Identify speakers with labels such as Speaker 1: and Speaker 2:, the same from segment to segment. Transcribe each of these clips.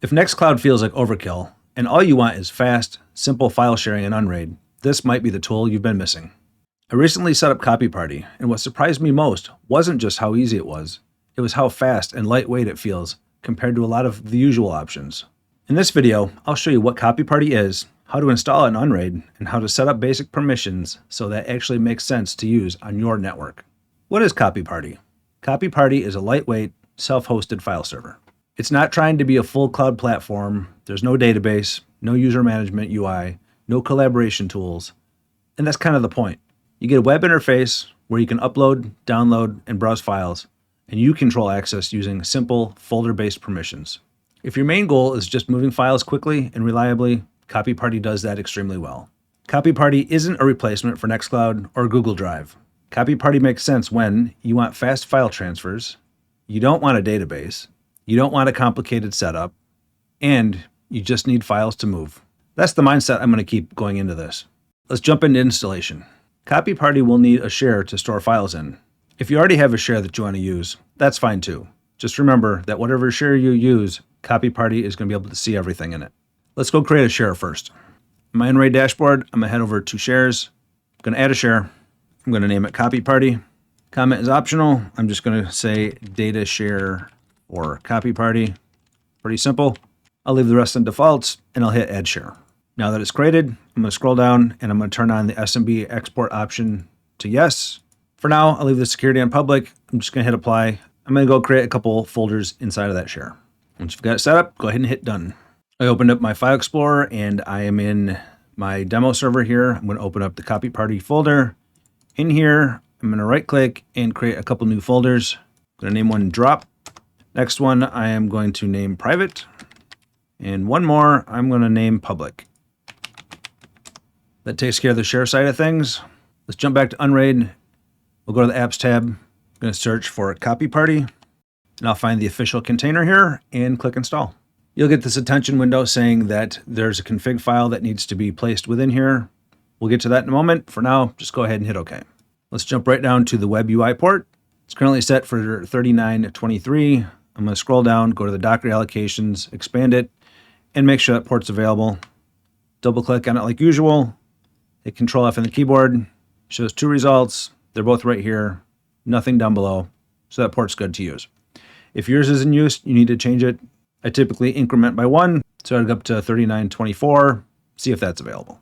Speaker 1: If Nextcloud feels like overkill, and all you want is fast, simple file sharing in Unraid, this might be the tool you've been missing. I recently set up Copyparty, and what surprised me most wasn't just how easy it was how fast and lightweight it feels compared to a lot of the usual options. In this video, I'll show you what Copyparty is, how to install it in Unraid, and how to set up basic permissions so that actually makes sense to use on your network. What is Copyparty? Copyparty is a lightweight, self-hosted file server. It's not trying to be a full cloud platform. There's no database, no user management UI, no collaboration tools. And that's kind of the point. You get a web interface where you can upload, download, and browse files, and you control access using simple folder-based permissions. If your main goal is just moving files quickly and reliably, Copyparty does that extremely well. Copyparty isn't a replacement for Nextcloud or Google Drive. Copyparty makes sense when you want fast file transfers, you don't want a database, you don't want a complicated setup, and you just need files to move. That's the mindset I'm going to keep going into this. Let's jump into installation. Copyparty will need a share to store files in. If you already have a share that you want to use, that's fine too. Just remember that whatever share you use, Copyparty is going to be able to see everything in it. Let's go create a share first. In my Unraid dashboard, I'm going to head over to shares. I'm going to add a share. I'm going to name it Copyparty. Comment is optional. I'm just going to say data share or Copyparty. Pretty simple. I'll leave the rest on defaults and I'll hit add share. Now that it's created, I'm going to scroll down and I'm going to turn on the SMB export option to yes. For now, I'll leave the security on public. I'm just going to hit apply. I'm going to go create a couple folders inside of that share. Once you've got it set up, go ahead and hit done. I opened up my file explorer and I am in my demo server here. I'm going to open up the Copyparty folder. In here, I'm going to right click and create a couple new folders. I'm going to name one drop. Next one, I am going to name private. And one more, I'm going to name public. That takes care of the share side of things. Let's jump back to Unraid. We'll go to the apps tab. I'm going to search for Copyparty. And I'll find the official container here and click install. You'll get this attention window saying that there's a config file that needs to be placed within here. We'll get to that in a moment. For now, just go ahead and hit OK. Let's jump right down to the web UI port. It's currently set for 3923. I'm going to scroll down, go to the Docker allocations, expand it, and make sure that port's available. Double click on it like usual. Hit Control F on the keyboard. Shows two results. They're both right here. Nothing down below. So that port's good to use. If yours is in use, you need to change it. I typically increment by one. So I'd go up to 3924. See if that's available.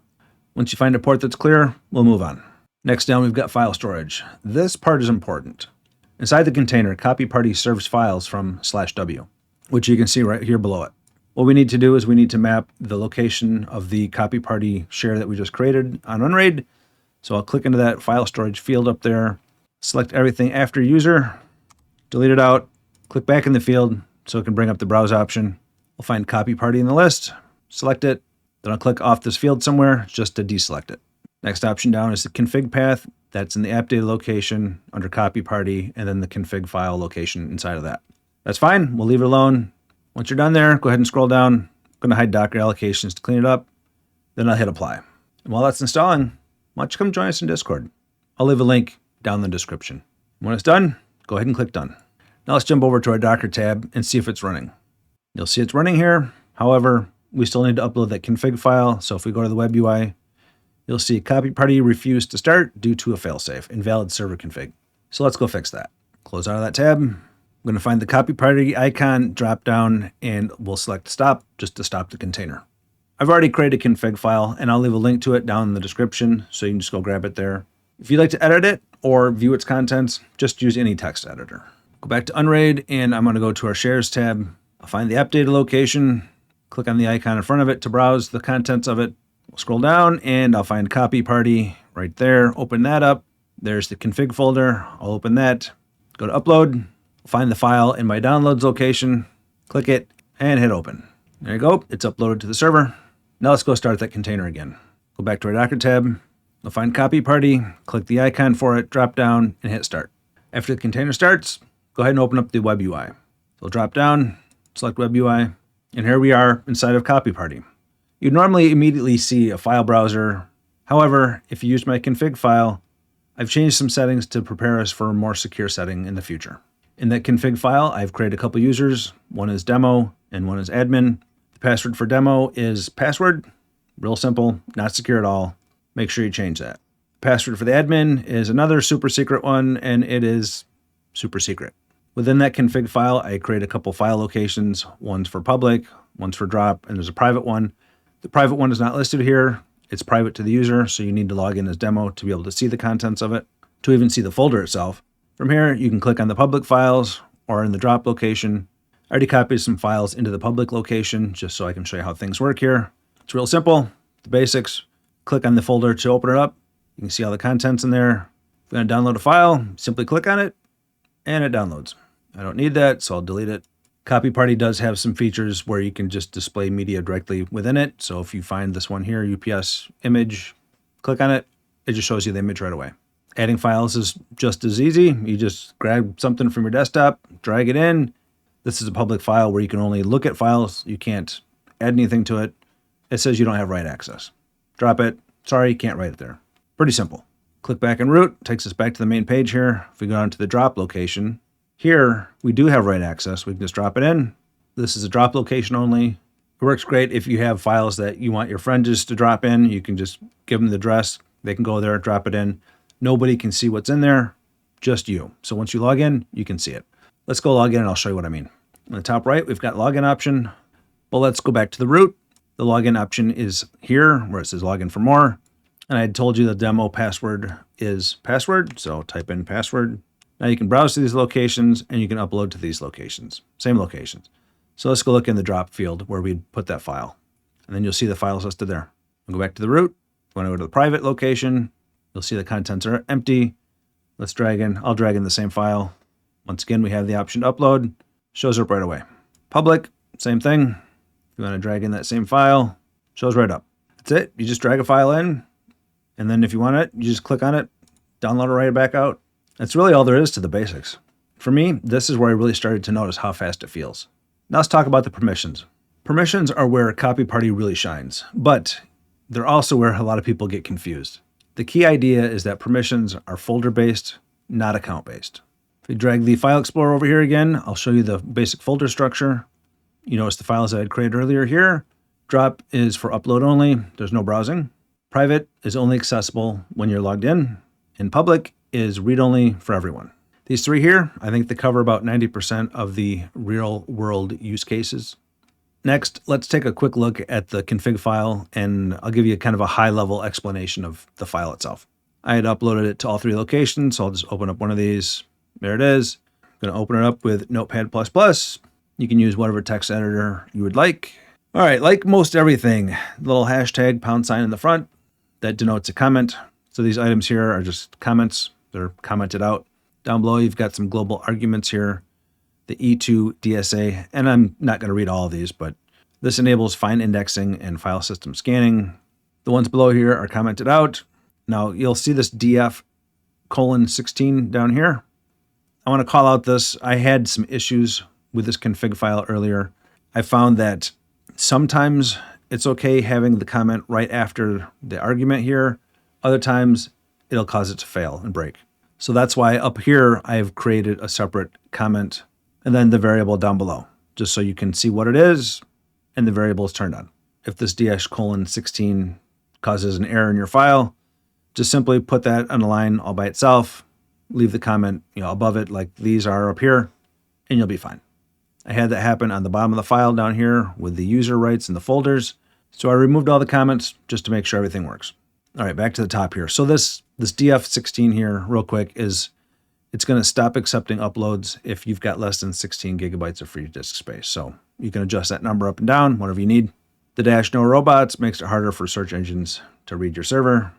Speaker 1: Once you find a port that's clear, we'll move on. Next down, we've got file storage. This part is important. Inside the container, Copyparty serves files from /w, which you can see right here below it. What we need to do is we need to map the location of the Copyparty share that we just created on Unraid. So I'll click into that file storage field up there, select everything after user, delete it out, click back in the field so it can bring up the browse option. We'll find Copyparty in the list, select it, then I'll click off this field somewhere just to deselect it. Next option down is the config path. That's in the app data location under Copyparty, and then the config file location inside of that. That's fine. We'll leave it alone. Once you're done there, go ahead and scroll down. I'm going to hide Docker allocations to clean it up. Then I'll hit apply. And while that's installing, why don't you come join us in Discord? I'll leave a link down in the description. When it's done, go ahead and click done. Now let's jump over to our Docker tab and see if it's running. You'll see it's running here. However, we still need to upload that config file. So if we go to the web UI, you'll see Copyparty refused to start due to a failsafe, invalid server config. So let's go fix that. Close out of that tab. I'm going to find the Copyparty icon, drop down, and we'll select stop just to stop the container. I've already created a config file, and I'll leave a link to it down in the description, so you can just go grab it there. If you'd like to edit it or view its contents, just use any text editor. Go back to Unraid, and I'm going to go to our shares tab. I'll find the app data location, click on the icon in front of it to browse the contents of it. We'll scroll down and I'll find Copyparty right there. Open that up. There's the config folder. I'll open that. Go to upload. Find the file in my downloads location. Click it and hit open. There you go. It's uploaded to the server. Now let's go start that container again. Go back to our Docker tab. We'll find Copyparty. Click the icon for it. Drop down and hit start. After the container starts, go ahead and open up the web UI. So drop down, select web UI, and here we are inside of Copyparty. You'd normally immediately see a file browser. However, if you use my config file, I've changed some settings to prepare us for a more secure setting in the future. In that config file, I've created a couple users. One is demo and one is admin. The password for demo is password. Real simple, not secure at all. Make sure you change that. Password for the admin is another super secret one, and it is super secret. Within that config file, I create a couple file locations. One's for public, one's for drop, and there's a private one. The private one is not listed here. It's private to the user, so you need to log in as demo to be able to see the contents of it, to even see the folder itself. From here, you can click on the public files or in the drop location. I already copied some files into the public location just so I can show you how things work here. It's real simple, the basics. Click on the folder to open it up. You can see all the contents in there. If you're going to download a file, simply click on it and it downloads. I don't need that, so I'll delete it. Copyparty does have some features where you can just display media directly within it. So if you find this one here, UPS image, click on it, it just shows you the image right away. Adding files is just as easy. You just grab something from your desktop, drag it in. This is a public file where you can only look at files. You can't add anything to it. It says you don't have write access. Drop it. Sorry, you can't write it there. Pretty simple. Click back in root, takes us back to the main page here. If we go down to the drop location, here we do have write access. We can just drop it in. This is a drop location only. It works great if you have files that you want your friend just to drop in. You can just give them the address. They can go there, drop it in. Nobody can see what's in there, just you. So once you log in, you can see it. Let's go log in and I'll show you what I mean. On the top right, we've got login option. But let's go back to the root. The login option is here where it says login for more. And I had told you the demo password is password. So type in password. Now you can browse to these locations and you can upload to these locations, same locations. So let's go look in the drop field where we'd put that file. And then you'll see the files listed there. We'll go back to the root. When I go to the private location, you'll see the contents are empty. Let's drag in, I'll drag in the same file. Once again, we have the option to upload, shows up right away. Public, same thing. If you want to drag in that same file, shows right up. That's it, you just drag a file in, and then if you want it, you just click on it, download it right back out. That's really all there is to the basics. For me, this is where I really started to notice how fast it feels. Now let's talk about the permissions. Permissions are where Copyparty really shines, but they're also where a lot of people get confused. The key idea is that permissions are folder-based, not account-based. If we drag the File Explorer over here again, I'll show you the basic folder structure. You notice the files that I had created earlier here. Drop is for upload only. There's no browsing. Private is only accessible when you're logged in. And public is read-only for everyone. These three here, I think they cover about 90% of the real-world use cases. Next, let's take a quick look at the config file, and I'll give you kind of a high-level explanation of the file itself. I had uploaded it to all three locations, so I'll just open up one of these. There it is. I'm going to open it up with Notepad++. You can use whatever text editor you would like. All right, like most everything, the little hashtag # in the front, that denotes a comment. So these items here are just comments. They're commented out. Down below, you've got some global arguments here. The E2 DSA, and I'm not going to read all of these, but this enables fine indexing and file system scanning. The ones below here are commented out. Now you'll see this DF:16 down here. I want to call out this. I had some issues with this config file earlier. I found that sometimes it's okay having the comment right after the argument here. Other times it'll cause it to fail and break. So that's why up here I've created a separate comment and then the variable down below, just so you can see what it is and the variable is turned on. If this DF:16 causes an error in your file, just simply put that on a line all by itself, leave the comment above it like these are up here, and you'll be fine. I had that happen on the bottom of the file down here with the user rights and the folders. So I removed all the comments just to make sure everything works. All right, back to the top here. So this DF:16 here, real quick, it's going to stop accepting uploads if you've got less than 16 gigabytes of free disk space. So you can adjust that number up and down, whatever you need. The -no robots makes it harder for search engines to read your server.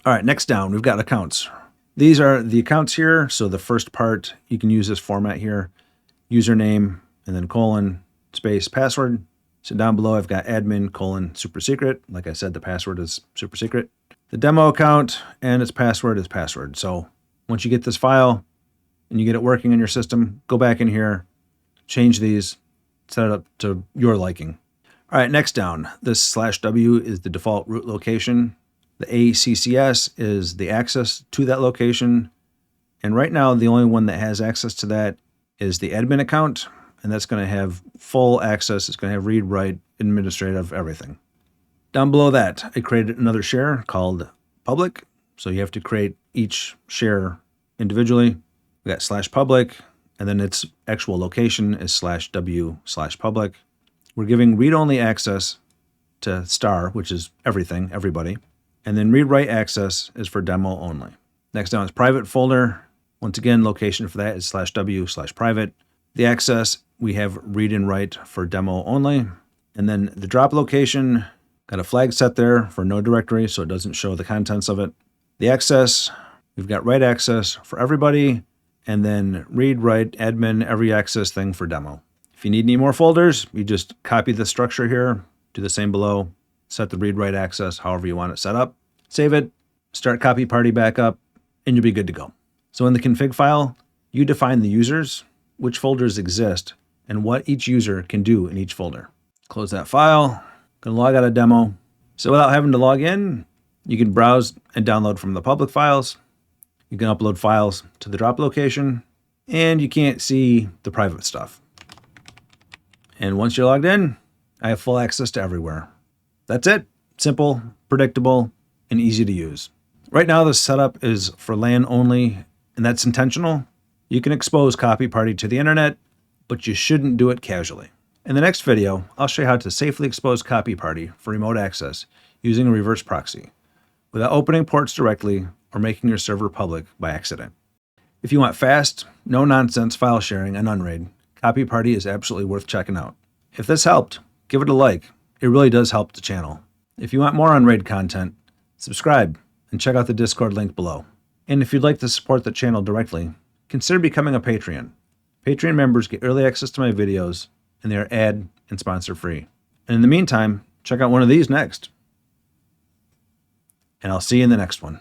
Speaker 1: All right, next down, we've got accounts. These are the accounts here. So the first part, you can use this format here, username, and then : space password. So down below, I've got admin : super secret. Like I said, the password is super secret. The demo account and its password is password. So once you get this file and you get it working in your system, go back in here, change these, set it up to your liking. All right, next down, this /w is the default root location. The ACCS is the access to that location. And right now, the only one that has access to that is the admin account, and that's going to have full access. It's going to have read, write, administrative, everything. Down below that, I created another share called public. So you have to create each share individually. We got /public, and then its actual location is /w/public. We're giving read-only access to star, which is everything, everybody. And then read-write access is for demo only. Next down is private folder. Once again, location for that is /w/private. The access, we have read and write for demo only. And then the drop location, got a flag set there for no directory, so it doesn't show the contents of it. The access, we've got write access for everybody, and then read, write, admin, every access thing for demo. If you need any more folders, you just copy the structure here, do the same below, set the read, write access however you want it set up, save it, start Copyparty back up, and you'll be good to go. So in the config file, you define the users, which folders exist, and what each user can do in each folder. Close that file, gonna log out of demo. So without having to log in, you can browse and download from the public files. You can upload files to the drop location, and you can't see the private stuff. And once you're logged in, I have full access to everywhere. That's it. Simple, predictable, and easy to use. Right now, the setup is for LAN only, and that's intentional. You can expose Copyparty to the internet, but you shouldn't do it casually. In the next video, I'll show you how to safely expose Copyparty for remote access using a reverse proxy without opening ports directly or making your server public by accident. If you want fast, no-nonsense file sharing on Unraid, Copyparty is absolutely worth checking out. If this helped, give it a like. It really does help the channel. If you want more Unraid content, subscribe and check out the Discord link below. And if you'd like to support the channel directly, consider becoming a Patreon. Patreon members get early access to my videos, and they are ad and sponsor free. And in the meantime, check out one of these next. And I'll see you in the next one.